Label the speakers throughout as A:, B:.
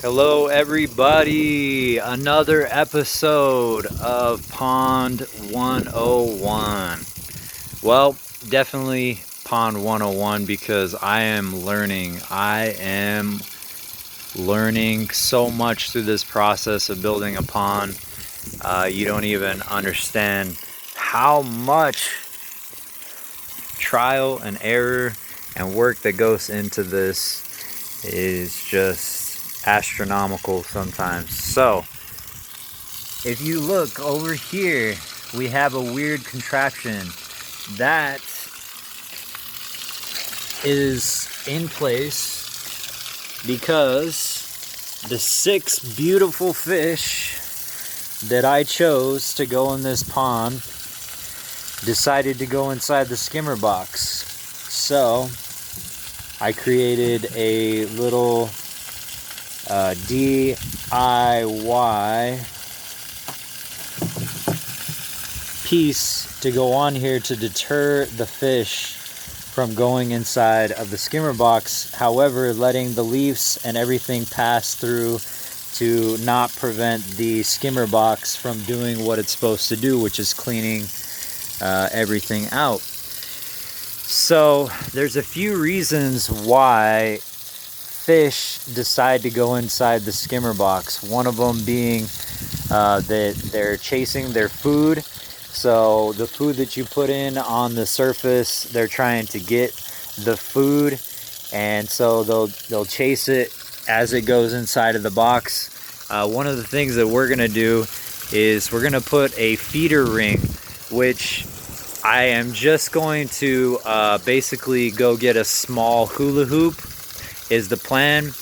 A: Hello, everybody. Another episode of Pond 101. Well, definitely Pond 101 because I am learning. I am learning so much through this process of building a pond. You don't even understand how much trial and error and work that goes into this is just astronomical sometimes. So, if you look over here, we have a weird contraption that is in place because the 6 beautiful fish that I chose to go in this pond decided to go inside the skimmer box. So, I created a little DIY piece to go on here to deter the fish from going inside of the skimmer box. However, letting the leaves and everything pass through to not prevent the skimmer box from doing what it's supposed to do, which is cleaning everything out. So there's a few reasons why fish decide to go inside the skimmer box. One of them being that they're chasing their food. So the food that you put in on the surface, they're trying to get the food, and so they'll chase it as it goes inside of the box. One of the things that we're gonna do is we're gonna put a feeder ring, which I am just going to basically go get a small hula hoop is the plan,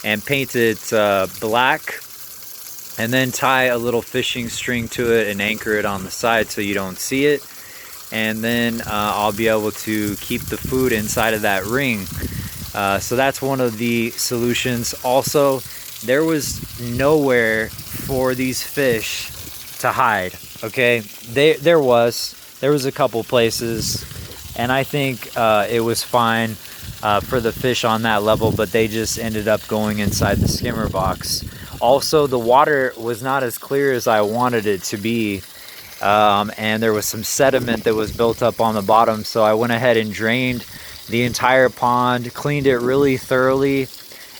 A: and paint it black, and then tie a little fishing string to it and anchor it on the side so you don't see it, and then I'll be able to keep the food inside of that ring. So that's one of the solutions. Also, there was nowhere for these fish to hide. Okay, there was a couple places, and I think it was fine for the fish on that level, but they just ended up going inside the skimmer box. Also, the water was not as clear as I wanted it to be, and there was some sediment that was built up on the bottom, so I went ahead and drained the entire pond, cleaned it really thoroughly,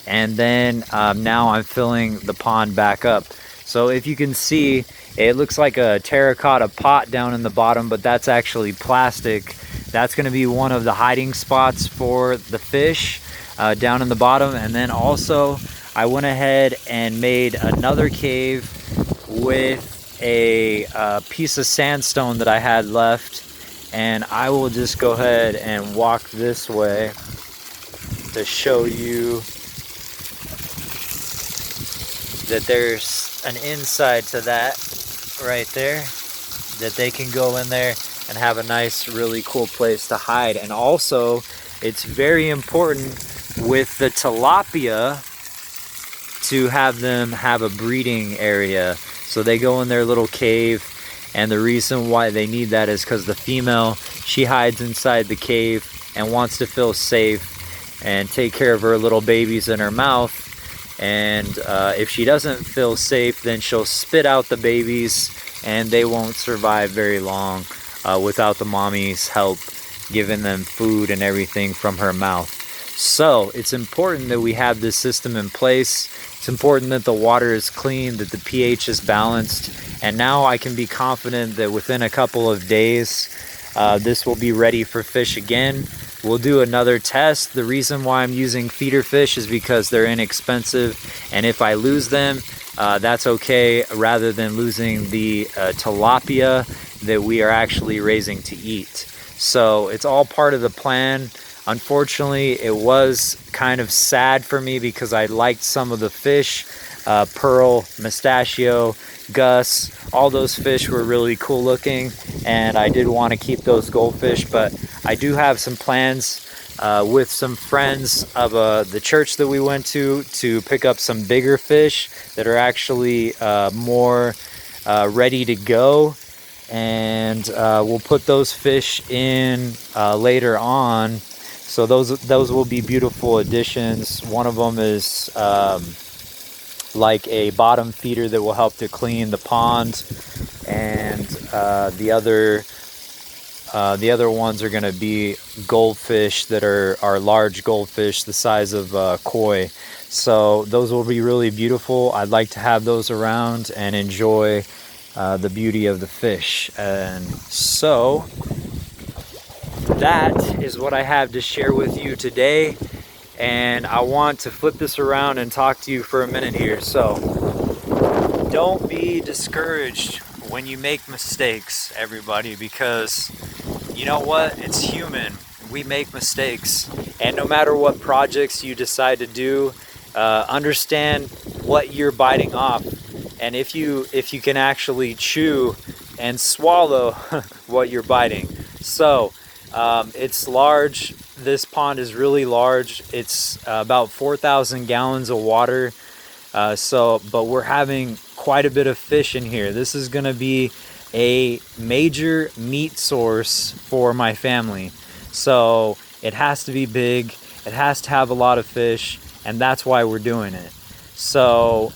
A: and then now I'm filling the pond back up. So if you can see, it looks like a terracotta pot down in the bottom, but that's actually plastic. That's going to be one of the hiding spots for the fish down in the bottom. And then also, I went ahead and made another cave with a piece of sandstone that I had left. And I will just go ahead and walk this way to show you that there's an inside to that right there, that they can go in there and have a nice, really cool place to hide. And also, it's very important with the tilapia to have them have a breeding area. So they go in their little cave, and the reason why they need that is because the female, she hides inside the cave and wants to feel safe and take care of her little babies in her mouth. And if she doesn't feel safe, then she'll spit out the babies, and they won't survive very long without the mommy's help giving them food and everything from her mouth. So it's important that we have this system in place. It's important that the water is clean, that the pH is balanced, and now I can be confident that within a couple of days this will be ready for fish again. We'll do another test. The reason why I'm using feeder fish is because they're inexpensive, and if I lose them, that's okay, rather than losing the tilapia that we are actually raising to eat. So it's all part of the plan. Unfortunately, it was kind of sad for me because I liked some of the fish. Pearl, Mustachio, Gus, all those fish were really cool looking, and I did want to keep those goldfish, but I do have some plans with some friends of the church that we went to pick up some bigger fish that are actually more ready to go, and we'll put those fish in later on. So those will be beautiful additions. One of them is like a bottom feeder that will help to clean the pond, and the other ones are going to be goldfish that are large goldfish the size of koi. So those will be really beautiful. I'd like to have those around and enjoy the beauty of the fish. And so that is what I have to share with you today. And I want to flip this around and talk to you for a minute here. So don't be discouraged when you make mistakes, everybody, because you know what? It's human. We make mistakes. And no matter what projects you decide to do, understand what you're biting off. And if you can actually chew and swallow what you're biting. So it's large. This pond is really large. It's about 4,000 gallons of water. But we're having quite a bit of fish in here. This is going to be a major meat source for my family. So it has to be big. It has to have a lot of fish, and that's why we're doing it. So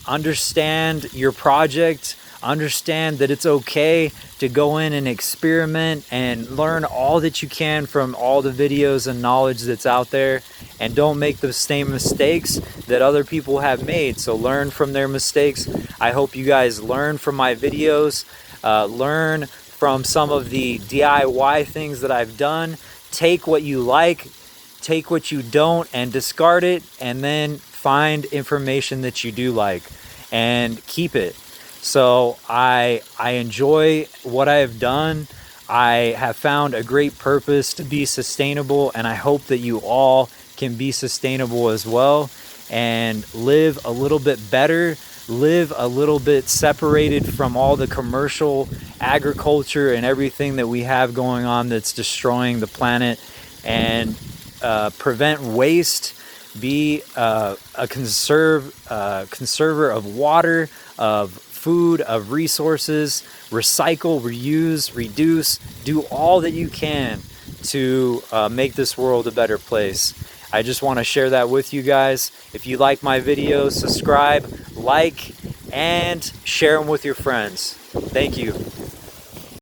A: understand your project. Understand that it's okay to go in and experiment and learn all that you can from all the videos and knowledge that's out there, and don't make the same mistakes that other people have made. So learn from their mistakes. I hope you guys learn from my videos, learn from some of the DIY things that I've done. Take what you like, take what you don't, and discard it, and then find information that you do like and keep it. So I enjoy what I have done. I have found a great purpose to be sustainable, and I hope that you all can be sustainable as well and live a little bit better, live a little bit separated from all the commercial agriculture and everything that we have going on that's destroying the planet, and prevent waste. Be a conserver of water, of food, of resources. Recycle, reuse, reduce. Do all that you can to make this world a better place. I just want to share that with you guys. If you like my videos, subscribe, like, and share them with your friends. Thank you.